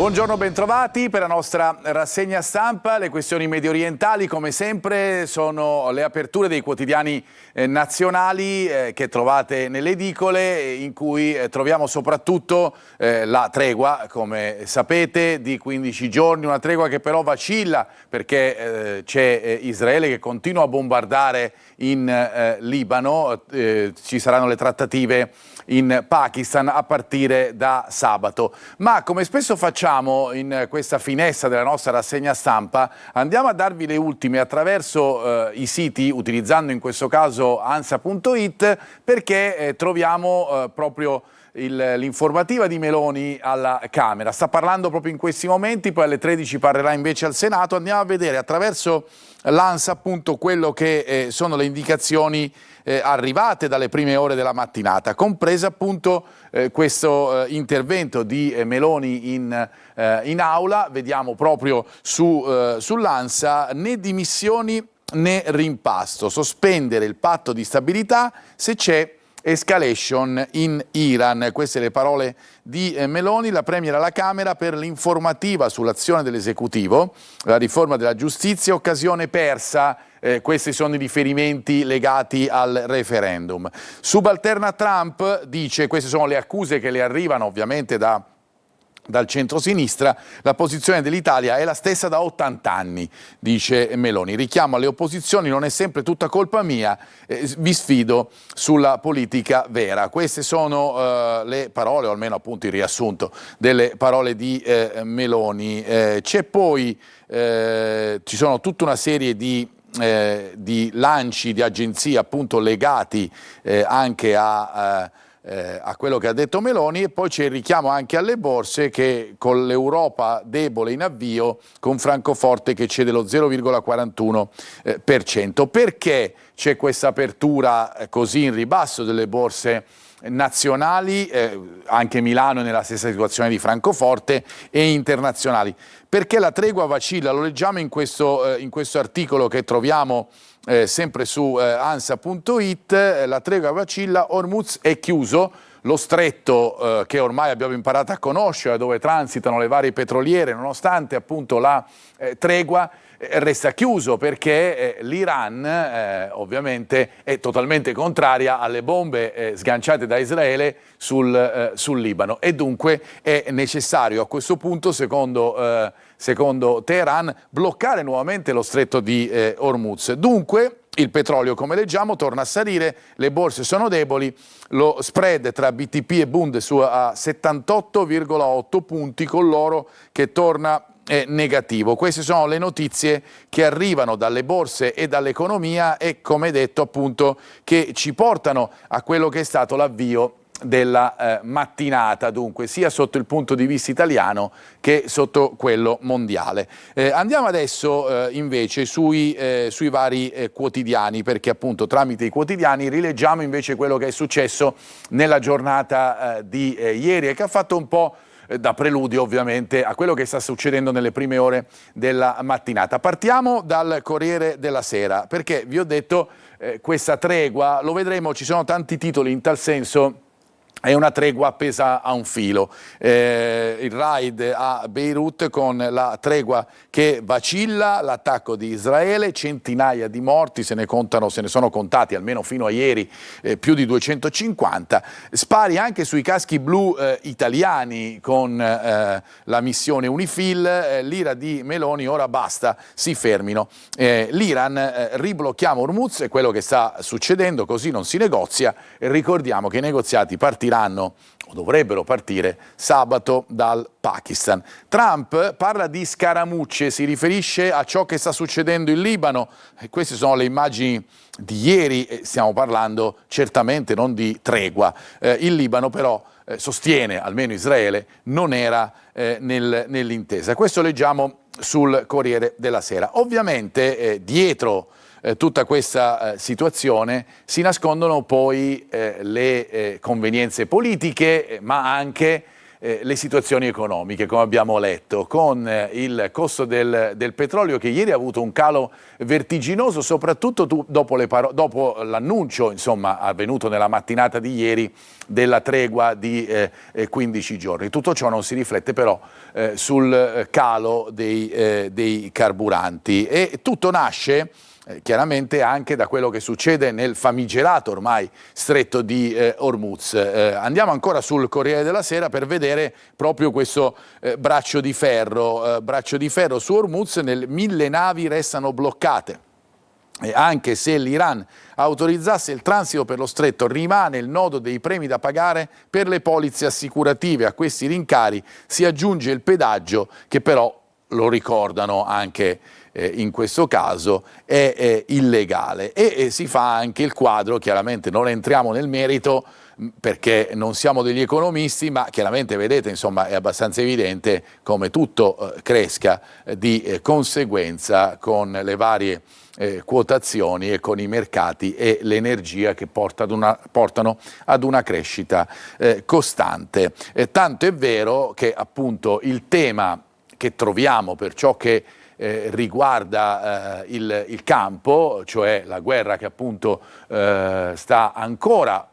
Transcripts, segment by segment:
Buongiorno, bentrovati per la nostra rassegna stampa. Le questioni mediorientali, come sempre, sono le aperture dei quotidiani nazionali che trovate nelle edicole, in cui troviamo soprattutto la tregua, come sapete, di 15 giorni, una tregua che però vacilla perché c'è Israele che continua a bombardare in Libano, ci saranno le trattative in Pakistan a partire da sabato. Ma come spesso facciamo in questa finestra della nostra rassegna stampa, andiamo a darvi le ultime attraverso i siti, utilizzando in questo caso ANSA.it, perché troviamo proprio l'informativa di Meloni alla Camera. Sta parlando proprio in questi momenti, poi alle 13 parlerà invece al Senato. Andiamo a vedere attraverso l'ANSA appunto quello che sono le indicazioni arrivate dalle prime ore della mattinata, compresa appunto questo intervento di Meloni in aula. Vediamo proprio sull'ANSA: né dimissioni né rimpasto, sospendere il patto di stabilità se c'è escalation in Iran. Queste le parole di Meloni. La Premier alla Camera per l'informativa sull'azione dell'esecutivo, la riforma della giustizia, occasione persa. Questi sono i riferimenti legati al referendum. Subalterna Trump, dice, queste sono le accuse che le arrivano ovviamente dal centro-sinistra. La posizione dell'Italia è la stessa da 80 anni, dice Meloni. Richiamo alle opposizioni: non è sempre tutta colpa mia, vi sfido sulla politica vera. Queste sono le parole, o almeno appunto il riassunto delle parole di Meloni. C'è poi, ci sono tutta una serie di lanci di agenzie appunto legati anche a quello che ha detto Meloni, e poi c'è il richiamo anche alle borse, che con l'Europa debole in avvio, con Francoforte che cede lo 0,41%. Perché c'è questa apertura così in ribasso delle borse nazionali, anche Milano è nella stessa situazione di Francoforte, e internazionali? Perché la tregua vacilla, lo leggiamo in questo articolo che troviamo sempre su ANSA.it. La tregua vacilla, Hormuz è chiuso, lo stretto che ormai abbiamo imparato a conoscere, dove transitano le varie petroliere, nonostante appunto la tregua, resta chiuso perché l'Iran ovviamente è totalmente contraria alle bombe sganciate da Israele sul Libano, e dunque è necessario a questo punto, secondo Teheran, bloccare nuovamente lo stretto di Hormuz. Dunque il petrolio, come leggiamo, torna a salire, le borse sono deboli, lo spread tra BTP e Bund a 78,8 punti, con l'oro che torna negativo. Queste sono le notizie che arrivano dalle borse e dall'economia, e come detto appunto che ci portano a quello che è stato l'avvio della mattinata, dunque sia sotto il punto di vista italiano che sotto quello mondiale. Andiamo adesso invece sui vari quotidiani, perché appunto tramite i quotidiani rileggiamo invece quello che è successo nella giornata di ieri, e che ha fatto un po' da preludio ovviamente a quello che sta succedendo nelle prime ore della mattinata. Partiamo dal Corriere della Sera, perché vi ho detto questa tregua, lo vedremo, ci sono tanti titoli in tal senso. È una tregua appesa a un filo. Il raid a Beirut con la tregua che vacilla, l'attacco di Israele, centinaia di morti, se ne sono contati almeno fino a ieri più di 250. Spari anche sui caschi blu italiani con la missione UNIFIL, l'ira di Meloni: ora basta, si fermino. L'Iran, riblocchiamo Hormuz, è quello che sta succedendo, così non si negozia. Ricordiamo che i negoziati partiranno, o dovrebbero partire, sabato dal Pakistan. Trump parla di scaramucce, si riferisce a ciò che sta succedendo in Libano, e queste sono le immagini di ieri, e stiamo parlando certamente non di tregua. Il Libano però sostiene, almeno Israele, non era nell'intesa. Questo leggiamo sul Corriere della Sera. Ovviamente dietro tutta questa situazione si nascondono poi le convenienze politiche, ma anche le situazioni economiche, come abbiamo letto, con il costo del petrolio che ieri ha avuto un calo vertiginoso, soprattutto dopo l'annuncio, insomma, avvenuto nella mattinata di ieri, della tregua di 15 giorni. Tutto ciò non si riflette però sul calo dei carburanti, e tutto nasce chiaramente anche da quello che succede nel famigerato ormai stretto di Hormuz. Andiamo ancora sul Corriere della Sera per vedere proprio questo braccio di ferro su Hormuz. 1000 navi restano bloccate. E anche se l'Iran autorizzasse il transito per lo stretto, rimane il nodo dei premi da pagare per le polizze assicurative. A questi rincari si aggiunge il pedaggio, che però, lo ricordano anche in questo caso, è illegale. E si fa anche il quadro, chiaramente non entriamo nel merito perché non siamo degli economisti, ma chiaramente vedete, insomma, è abbastanza evidente come tutto cresca di conseguenza con le varie quotazioni e con i mercati e l'energia che portano ad una crescita costante. Tanto è vero che appunto il tema che troviamo per ciò che riguarda il campo, cioè la guerra che appunto sta ancora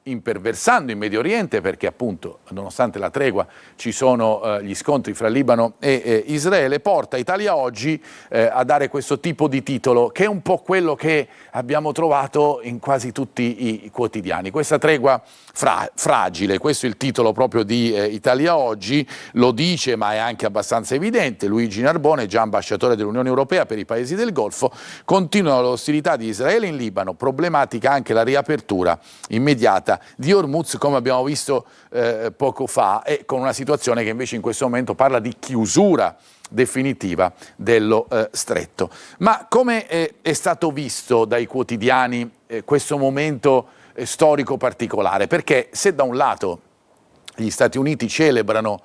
imperversando in Medio Oriente, perché appunto nonostante la tregua ci sono gli scontri fra Libano e Israele, porta Italia Oggi a dare questo tipo di titolo, che è un po' quello che abbiamo trovato in quasi tutti i quotidiani. Questa tregua fragile, questo è il titolo proprio di Italia Oggi, lo dice, ma è anche abbastanza evidente. Luigi Narbone, già ambasciatore dell'Unione Europea per i paesi del Golfo: continuano le ostilità di Israele in Libano, problematica anche la riapertura immediata di Hormuz, come abbiamo visto poco fa, e con una situazione che invece in questo momento parla di chiusura definitiva dello stretto. Ma come è stato visto dai quotidiani questo momento storico particolare? Perché se da un lato gli Stati Uniti celebrano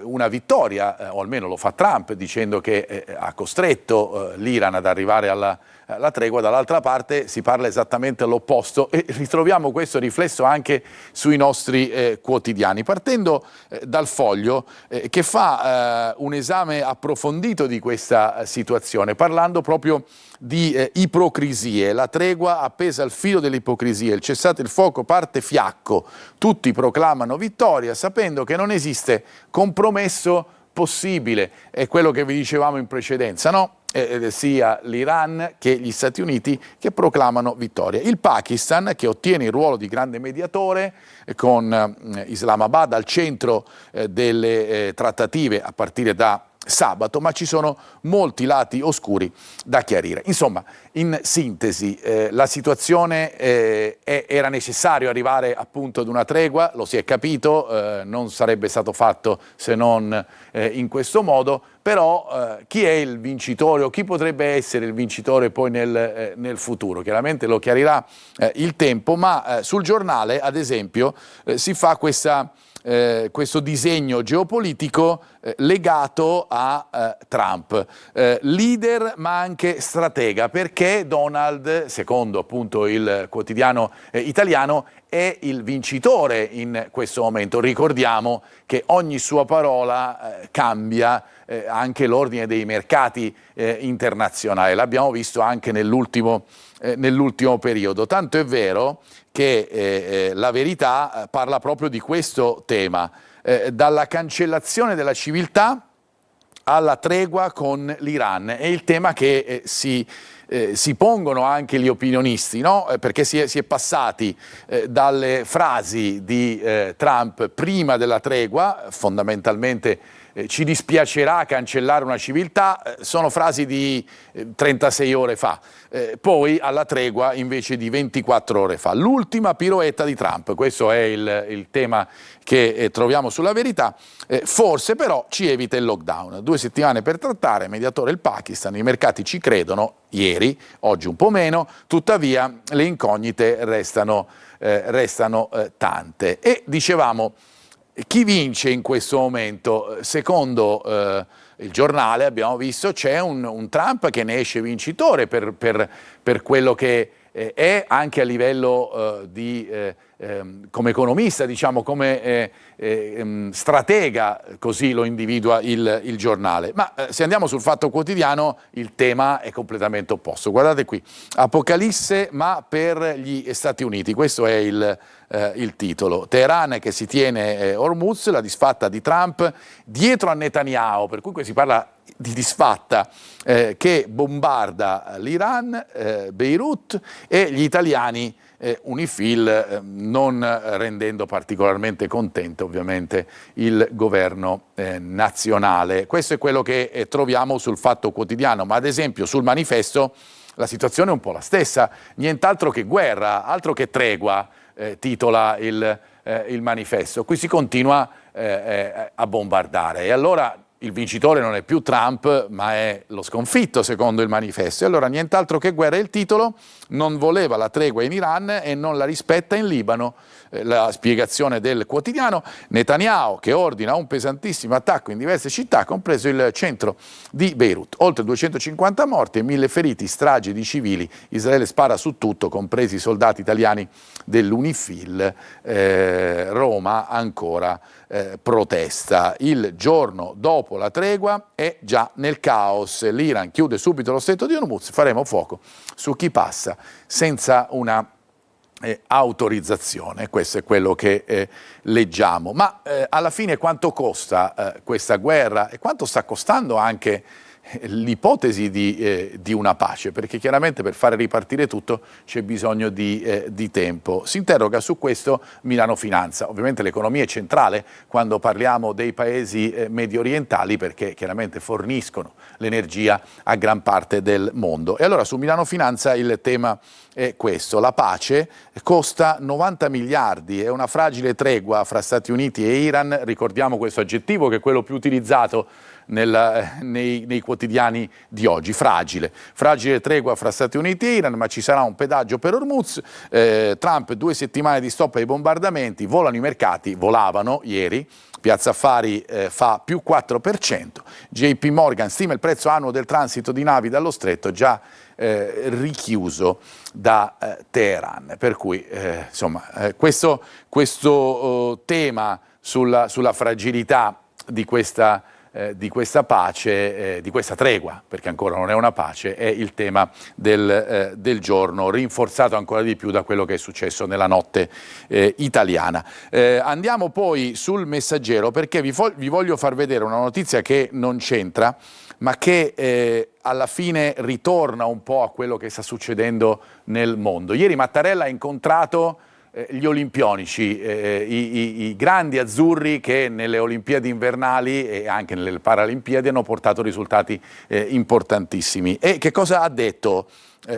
una vittoria, o almeno lo fa Trump, dicendo che ha costretto l'Iran ad arrivare alla tregua, dall'altra parte si parla esattamente all'opposto, e ritroviamo questo riflesso anche sui nostri quotidiani, partendo dal Foglio, che fa un esame approfondito di questa situazione, parlando proprio di ipocrisie. La tregua appesa al filo dell'ipocrisia, il cessate il fuoco parte fiacco, tutti proclamano vittoria sapendo che non esiste compromesso possibile. È quello che vi dicevamo in precedenza, no? Sia l'Iran che gli Stati Uniti che proclamano vittoria. Il Pakistan, che ottiene il ruolo di grande mediatore, con Islamabad al centro delle trattative a partire da sabato, ma ci sono molti lati oscuri da chiarire. Insomma, in sintesi, la situazione era necessario arrivare appunto ad una tregua, lo si è capito, non sarebbe stato fatto se non in questo modo, però chi è il vincitore o chi potrebbe essere il vincitore poi nel futuro? Chiaramente lo chiarirà il tempo, ma sul Giornale, ad esempio, si fa questo disegno geopolitico legato a Trump, leader ma anche stratega, perché Donald, secondo appunto il quotidiano italiano, è il vincitore in questo momento. Ricordiamo che ogni sua parola cambia anche l'ordine dei mercati internazionali, l'abbiamo visto anche nell'ultimo periodo, tanto è vero che La Verità parla proprio di questo tema, dalla cancellazione della civiltà alla tregua con l'Iran. È il tema che si pongono anche gli opinionisti, no? Perché si è passati dalle frasi di Trump prima della tregua, fondamentalmente ci dispiacerà cancellare una civiltà, sono frasi di 36 ore fa, poi alla tregua invece di 24 ore fa. L'ultima piroetta di Trump, questo è il tema che troviamo sulla Verità, forse però ci evita il lockdown. 2 settimane per trattare, mediatore il Pakistan, i mercati ci credono, ieri, oggi un po' meno, tuttavia le incognite restano tante. E dicevamo, chi vince in questo momento? Secondo il Giornale abbiamo visto c'è un Trump che ne esce vincitore per quello che è anche a livello come economista, diciamo, come stratega, così lo individua il giornale. Ma se andiamo sul Fatto Quotidiano, il tema è completamente opposto. Guardate qui, Apocalisse ma per gli Stati Uniti, questo è il titolo. Teheran che si tiene Hormuz, la disfatta di Trump dietro a Netanyahu, per cui qui si parla di disfatta che bombarda l'Iran, Beirut, e gli italiani UNIFIL, non rendendo particolarmente contento ovviamente il governo nazionale. Questo è quello che troviamo sul Fatto Quotidiano, ma ad esempio sul Manifesto la situazione è un po' la stessa, nient'altro che guerra, altro che tregua, titola il Manifesto. Qui si continua a bombardare e allora il vincitore non è più Trump, ma è lo sconfitto, secondo il Manifesto. E allora nient'altro che guerra è il titolo, non voleva la tregua in Iran e non la rispetta in Libano. La spiegazione del quotidiano: Netanyahu che ordina un pesantissimo attacco in diverse città, compreso il centro di Beirut. Oltre 250 morti e 1000 feriti, stragi di civili, Israele spara su tutto, compresi i soldati italiani dell'UNIFIL, Roma ancora protesta. Il giorno dopo la tregua è già nel caos, l'Iran chiude subito lo stretto di Hormuz, faremo fuoco su chi passa senza una autorizzazione. Questo è quello che leggiamo. Ma alla fine quanto costa questa guerra e quanto sta costando anche l'ipotesi di una pace, perché chiaramente per fare ripartire tutto c'è bisogno di tempo. Si interroga su questo Milano Finanza. Ovviamente l'economia è centrale quando parliamo dei paesi medio orientali, perché chiaramente forniscono l'energia a gran parte del mondo. E allora su Milano Finanza il tema è questo: la pace costa 90 miliardi, è una fragile tregua fra Stati Uniti e Iran. Ricordiamo questo aggettivo che è quello più utilizzato nei quotidiani di oggi: fragile tregua fra Stati Uniti e Iran, ma ci sarà un pedaggio per Hormuz. Trump 2 settimane di stop ai bombardamenti, volano i mercati, volavano ieri. Piazza Affari fa più 4%, JP Morgan stima il prezzo annuo del transito di navi dallo stretto già richiuso da Teheran. Per cui insomma questo tema sulla fragilità di questa pace, di questa tregua, perché ancora non è una pace, è il tema del giorno, rinforzato ancora di più da quello che è successo nella notte italiana. Andiamo poi sul Messaggero, perché vi voglio far vedere una notizia che non c'entra, ma che alla fine ritorna un po' a quello che sta succedendo nel mondo. Ieri Mattarella ha incontrato gli olimpionici, i grandi azzurri che nelle Olimpiadi invernali e anche nelle Paralimpiadi hanno portato risultati importantissimi. E che cosa ha detto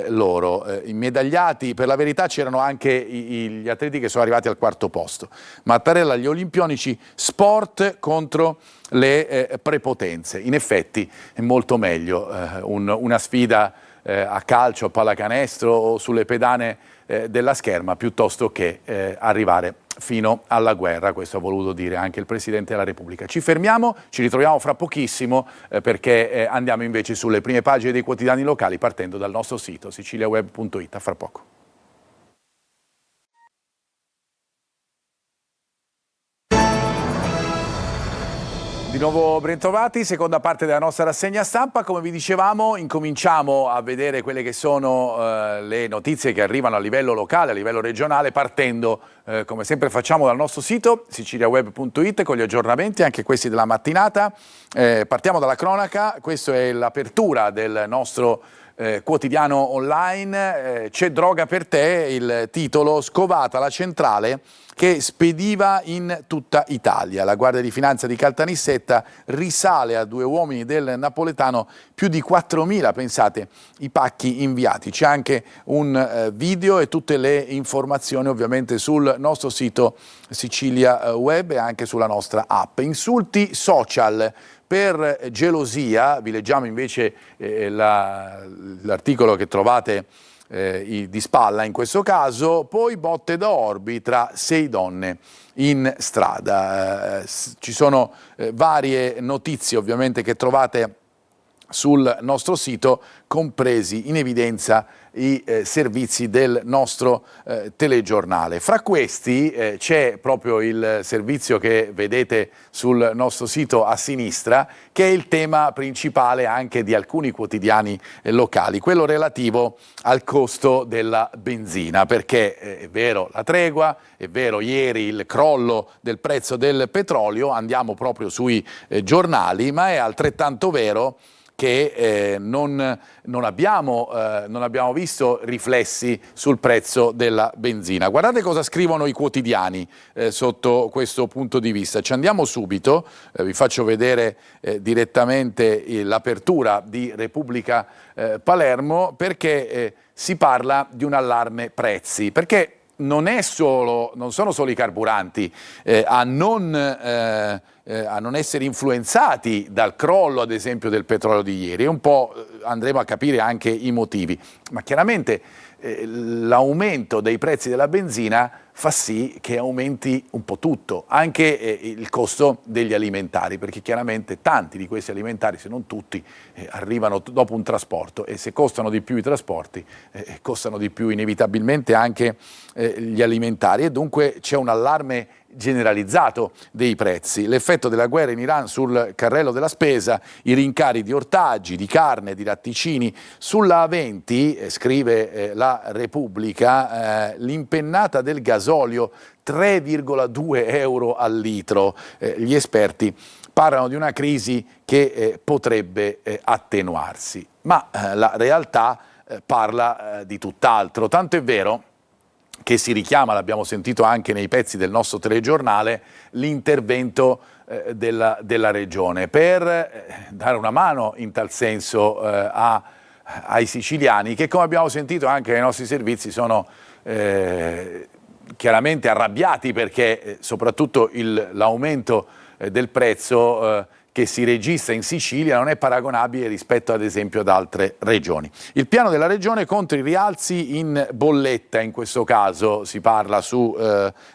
loro? I medagliati, per la verità c'erano anche gli atleti che sono arrivati al 4° posto. Mattarella, gli olimpionici, sport contro le prepotenze. In effetti è molto meglio una sfida a calcio, a pallacanestro o sulle pedane della scherma, piuttosto che arrivare fino alla guerra. Questo ha voluto dire anche il Presidente della Repubblica. Ci fermiamo, ci ritroviamo fra pochissimo perché andiamo invece sulle prime pagine dei quotidiani locali partendo dal nostro sito siciliaweb.it. A fra poco. Di nuovo bentrovati, seconda parte della nostra rassegna stampa. Come vi dicevamo, incominciamo a vedere quelle che sono le notizie che arrivano a livello locale, a livello regionale, partendo come sempre facciamo dal nostro sito siciliaweb.it con gli aggiornamenti, anche questi della mattinata. Partiamo dalla cronaca, questa è l'apertura del nostro quotidiano online. C'è droga per te, il titolo: scovata la centrale che spediva in tutta Italia. La Guardia di Finanza di Caltanissetta risale a 2 uomini del napoletano più di 4.000, pensate, i pacchi inviati. C'è anche un video e tutte le informazioni ovviamente sul nostro sito Sicilia Web e anche sulla nostra app. Insulti social per gelosia, vi leggiamo invece l'articolo che trovate di spalla in questo caso. Poi botte da orbi tra 6 donne in strada. Ci sono varie notizie ovviamente che trovate sul nostro sito, compresi in evidenza i servizi del nostro telegiornale. Fra questi c'è proprio il servizio che vedete sul nostro sito a sinistra, che è il tema principale anche di alcuni quotidiani locali, quello relativo al costo della benzina, perché è vero la tregua, è vero ieri il crollo del prezzo del petrolio, andiamo proprio sui giornali, ma è altrettanto vero che non abbiamo visto riflessi sul prezzo della benzina. Guardate cosa scrivono i quotidiani sotto questo punto di vista. Ci andiamo subito, vi faccio vedere direttamente l'apertura di Repubblica Palermo, perché si parla di un allarme prezzi, perché non sono solo i carburanti a non essere influenzati dal crollo, ad esempio, del petrolio di ieri. Un po' andremo a capire anche i motivi, ma chiaramente l'aumento dei prezzi della benzina fa sì che aumenti un po' tutto, anche il costo degli alimentari, perché chiaramente tanti di questi alimentari, se non tutti, arrivano dopo un trasporto, e se costano di più i trasporti, costano di più inevitabilmente anche gli alimentari, e dunque c'è un allarme generalizzato dei prezzi. L'effetto della guerra in Iran sul carrello della spesa, i rincari di ortaggi, di carne, di latticini. Sulla A20, scrive la Repubblica, l'impennata del gasolio 3,2 euro al litro. Gli esperti parlano di una crisi che potrebbe attenuarsi, ma la realtà parla di tutt'altro. Tanto è vero che si richiama, l'abbiamo sentito anche nei pezzi del nostro telegiornale, l'intervento della Regione per dare una mano in tal senso ai siciliani, che, come abbiamo sentito anche nei nostri servizi, sono chiaramente arrabbiati perché soprattutto l'aumento del prezzo che si registra in Sicilia non è paragonabile rispetto ad esempio ad altre regioni. Il piano della regione contro i rialzi in bolletta, in questo caso si parla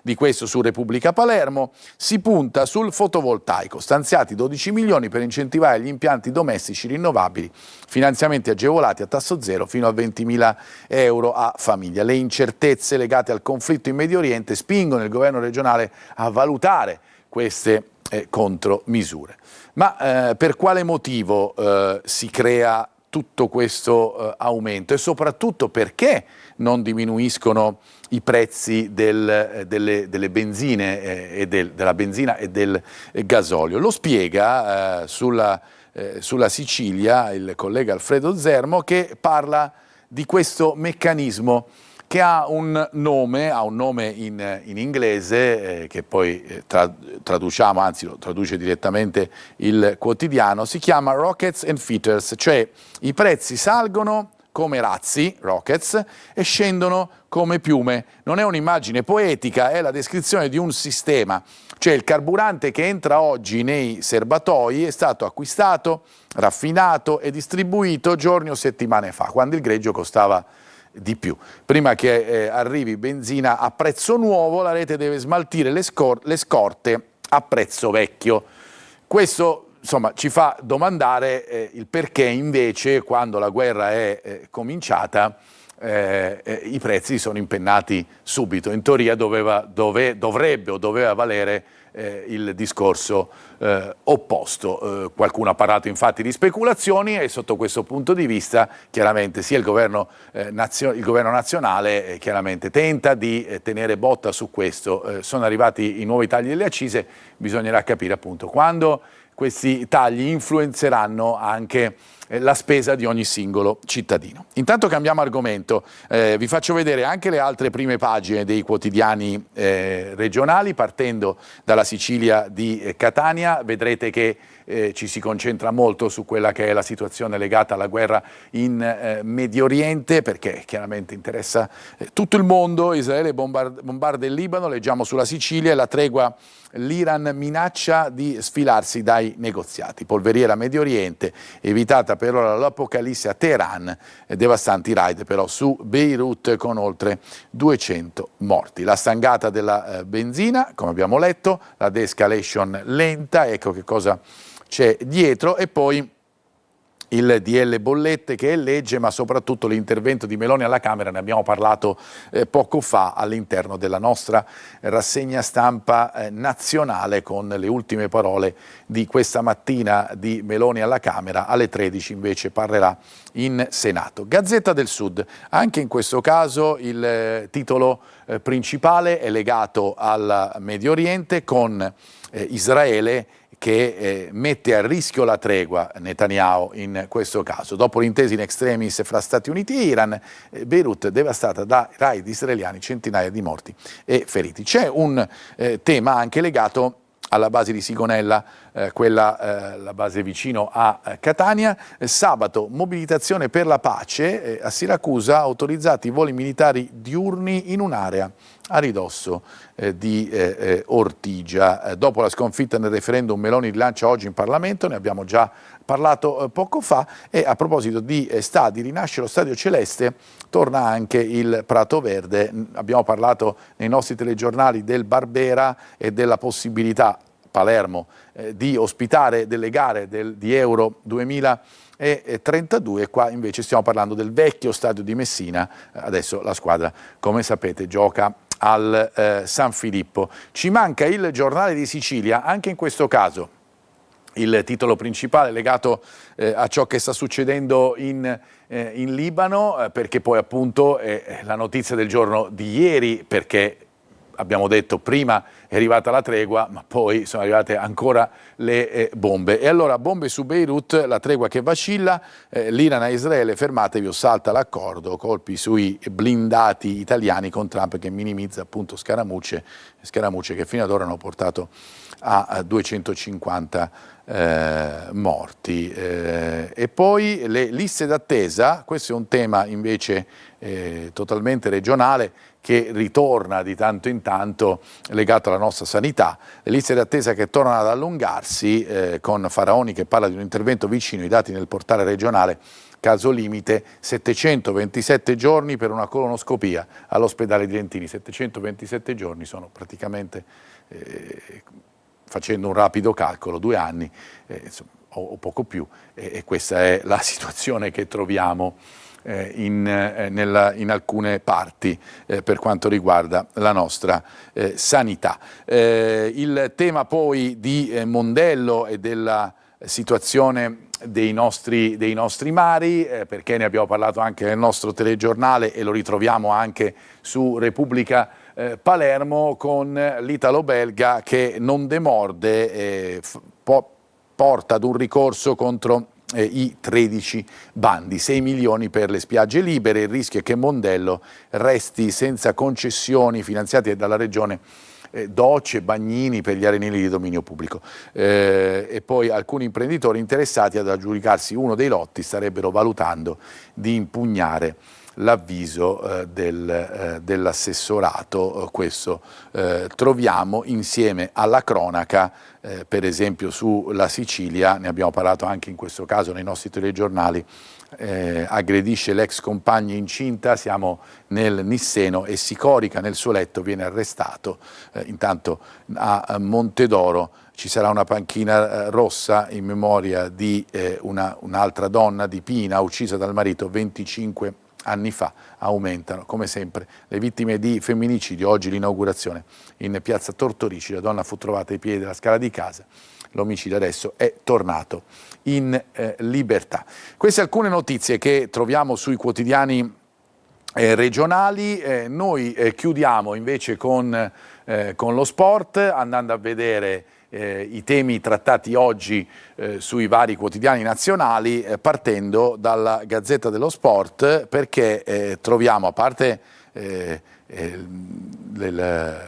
di questo su Repubblica Palermo, si punta sul fotovoltaico, stanziati 12 milioni per incentivare gli impianti domestici rinnovabili, finanziamenti agevolati a tasso zero fino a 20.000 euro a famiglia. Le incertezze legate al conflitto in Medio Oriente spingono il governo regionale a valutare queste contromisure. Ma per quale motivo si crea tutto questo aumento, e soprattutto perché non diminuiscono i prezzi delle benzine della benzina e del gasolio? Lo spiega sulla Sicilia il collega Alfredo Zermo, che parla di questo meccanismo che ha un nome in inglese, che poi traduciamo, anzi lo traduce direttamente il quotidiano, si chiama Rockets and Feeders, cioè i prezzi salgono come razzi, rockets, e scendono come piume. Non è un'immagine poetica, è la descrizione di un sistema, cioè il carburante che entra oggi nei serbatoi è stato acquistato, raffinato e distribuito giorni o settimane fa, quando il greggio costava di più. Prima che arrivi benzina a prezzo nuovo, la rete deve smaltire le scorte a prezzo vecchio. Questo insomma ci fa domandare il perché invece, quando la guerra è cominciata, i prezzi sono impennati subito. In teoria doveva valere il discorso opposto. Qualcuno ha parlato infatti di speculazioni, e sotto questo punto di vista chiaramente sia il governo nazionale chiaramente tenta di tenere botta su questo. Sono arrivati i nuovi tagli delle accise, bisognerà capire appunto quando questi tagli influenzeranno anche la spesa di ogni singolo cittadino. Intanto cambiamo argomento, vi faccio vedere anche le altre prime pagine dei quotidiani regionali, partendo dalla Sicilia di Catania. Vedrete che ci si concentra molto su quella che è la situazione legata alla guerra in Medio Oriente, perché chiaramente interessa tutto il mondo. Israele bombarda il Libano, leggiamo sulla Sicilia, e la tregua, l'Iran minaccia di sfilarsi dai negoziati. Polveriera Medio Oriente, evitata per ora l'apocalisse a Teheran, devastanti raid però su Beirut con oltre 200 morti. La stangata della benzina, come abbiamo letto, la de-escalation lenta, ecco che cosa c'è dietro, e poi il DL Bollette che è legge, ma soprattutto l'intervento di Meloni alla Camera, ne abbiamo parlato poco fa all'interno della nostra rassegna stampa nazionale, con le ultime parole di questa mattina di Meloni alla Camera. Alle 13 invece parlerà in Senato. Gazzetta del Sud, anche in questo caso il titolo principale è legato al Medio Oriente, con Israele che mette a rischio la tregua, Netanyahu in questo caso. Dopo l'intesa in extremis fra Stati Uniti e Iran, Beirut devastata da raid israeliani, centinaia di morti e feriti. C'è un tema anche legato alla base di Sigonella, la base vicino a Catania. Sabato mobilitazione per la pace, a Siracusa autorizzati i voli militari diurni in un'area a ridosso di Ortigia. Dopo la sconfitta nel referendum, Meloni rilancia oggi in Parlamento, ne abbiamo già parlato poco fa, e a proposito di stadi, rinasce lo Stadio Celeste, torna anche il Prato Verde. Abbiamo parlato nei nostri telegiornali del Barbera e della possibilità Palermo di ospitare delle gare di Euro 2032, e qua invece stiamo parlando del vecchio stadio di Messina. Adesso la squadra, come sapete, gioca al San Filippo. Ci manca il Giornale di Sicilia, anche in questo caso il titolo principale legato a ciò che sta succedendo in Libano, perché poi appunto è la notizia del giorno di ieri, perché abbiamo detto prima è arrivata la tregua, ma poi sono arrivate ancora le bombe. E allora bombe su Beirut, la tregua che vacilla, l'Iran a Israele, fermatevi o salta l'accordo, colpi sui blindati italiani con Trump che minimizza appunto scaramucce che fino ad ora hanno portato a 250 morti. E poi le liste d'attesa, questo è un tema invece totalmente regionale, che ritorna di tanto in tanto legato alla nostra sanità. Le liste d'attesa che tornano ad allungarsi, con Faraoni che parla di un intervento vicino, i dati nel portale regionale. Caso limite 727 giorni per una colonoscopia all'ospedale di Lentini. 727 giorni sono praticamente, facendo un rapido calcolo, 2 anni insomma, o poco più, e questa è la situazione che troviamo in alcune parti per quanto riguarda la nostra sanità. Il tema poi di Mondello e della situazione dei nostri mari, perché ne abbiamo parlato anche nel nostro telegiornale e lo ritroviamo anche su Repubblica Palermo, con l'italo-belga che non demorde, porta ad un ricorso contro i 13 bandi, 6 milioni per le spiagge libere. Il rischio è che Mondello resti senza concessioni finanziate dalla regione, docce, bagnini per gli arenili di dominio pubblico. E poi alcuni imprenditori interessati ad aggiudicarsi uno dei lotti starebbero valutando di impugnare l'avviso dell'assessorato. Questo troviamo insieme alla cronaca, per esempio sulla Sicilia, ne abbiamo parlato anche in questo caso nei nostri telegiornali, aggredisce l'ex compagna incinta, siamo nel Nisseno, e si corica nel suo letto, viene arrestato. Intanto a Montedoro ci sarà una panchina rossa in memoria di un'altra donna di Pina, uccisa dal marito 25 anni fa. Aumentano come sempre le vittime di femminicidio. Oggi l'inaugurazione in piazza Tortorici, la donna fu trovata ai piedi della scala di casa, l'omicidio adesso è tornato in libertà. Queste alcune notizie che troviamo sui quotidiani regionali. Noi chiudiamo invece con lo sport, andando a vedere i temi trattati oggi sui vari quotidiani nazionali, partendo dalla Gazzetta dello Sport, perché troviamo, a parte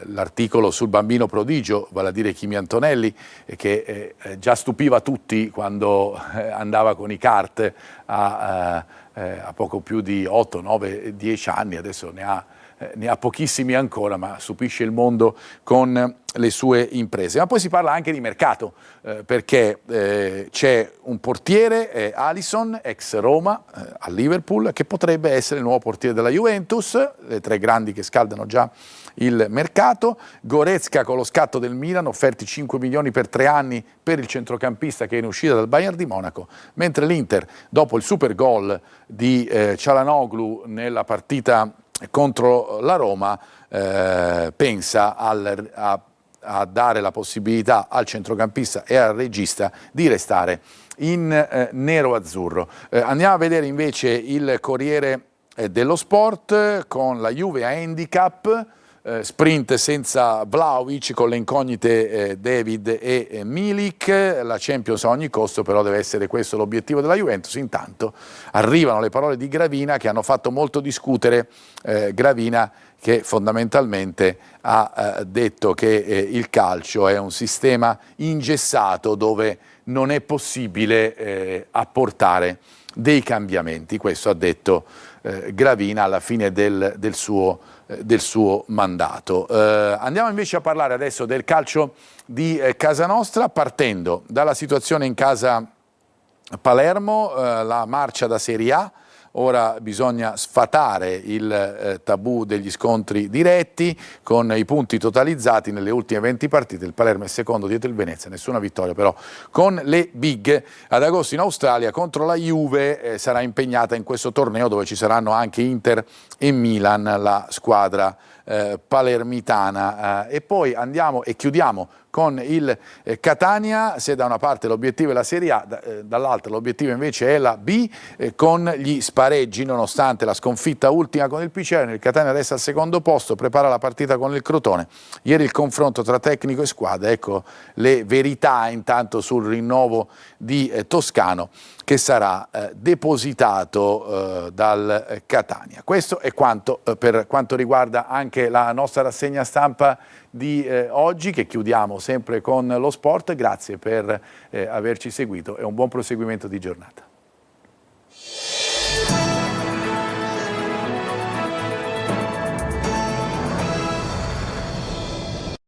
l'articolo sul bambino prodigio, vale a dire Kimi Antonelli, che già stupiva tutti quando andava con i kart a poco più di 8, 9, 10 anni, adesso ne ha ne ha pochissimi ancora, ma stupisce il mondo con le sue imprese. Ma poi si parla anche di mercato, perché c'è un portiere, Alisson, ex Roma, a Liverpool, che potrebbe essere il nuovo portiere della Juventus, le tre grandi che scaldano già il mercato. Goretzka con lo scatto del Milan, offerti 5 milioni per 3 anni per il centrocampista che è in uscita dal Bayern di Monaco, mentre l'Inter, dopo il super gol di Çalhanoğlu nella partita contro la Roma, pensa a dare la possibilità al centrocampista e al regista di restare in nero-azzurro. Andiamo a vedere invece il Corriere dello Sport con la Juve a handicap, sprint senza Vlahovic con le incognite David e Milik, la Champions a ogni costo, però deve essere questo l'obiettivo della Juventus. Intanto arrivano le parole di Gravina che hanno fatto molto discutere, Gravina che fondamentalmente ha detto che il calcio è un sistema ingessato dove non è possibile apportare dei cambiamenti. Questo ha detto Gravina alla fine del suo mandato. Andiamo invece a parlare adesso del calcio di casa nostra, partendo dalla situazione in casa Palermo, la marcia da Serie A. Ora bisogna sfatare il tabù degli scontri diretti con i punti totalizzati nelle ultime 20 partite. Il Palermo è secondo dietro il Venezia, nessuna vittoria però con le big. Ad agosto in Australia contro la Juve sarà impegnata in questo torneo dove ci saranno anche Inter e Milan, la squadra palermitana. E poi andiamo e chiudiamo con il Catania, se da una parte l'obiettivo è la Serie A, dall'altra l'obiettivo invece è la B, con gli spareggi nonostante la sconfitta ultima con il Piceno. Il Catania resta al secondo posto, prepara la partita con il Crotone. Ieri il confronto tra tecnico e squadra, ecco le verità intanto sul rinnovo di Toscano che sarà depositato dal Catania. Questo è quanto per quanto riguarda anche la nostra rassegna stampa di oggi, che chiudiamo sempre con lo sport. Grazie per averci seguito e un buon proseguimento di giornata.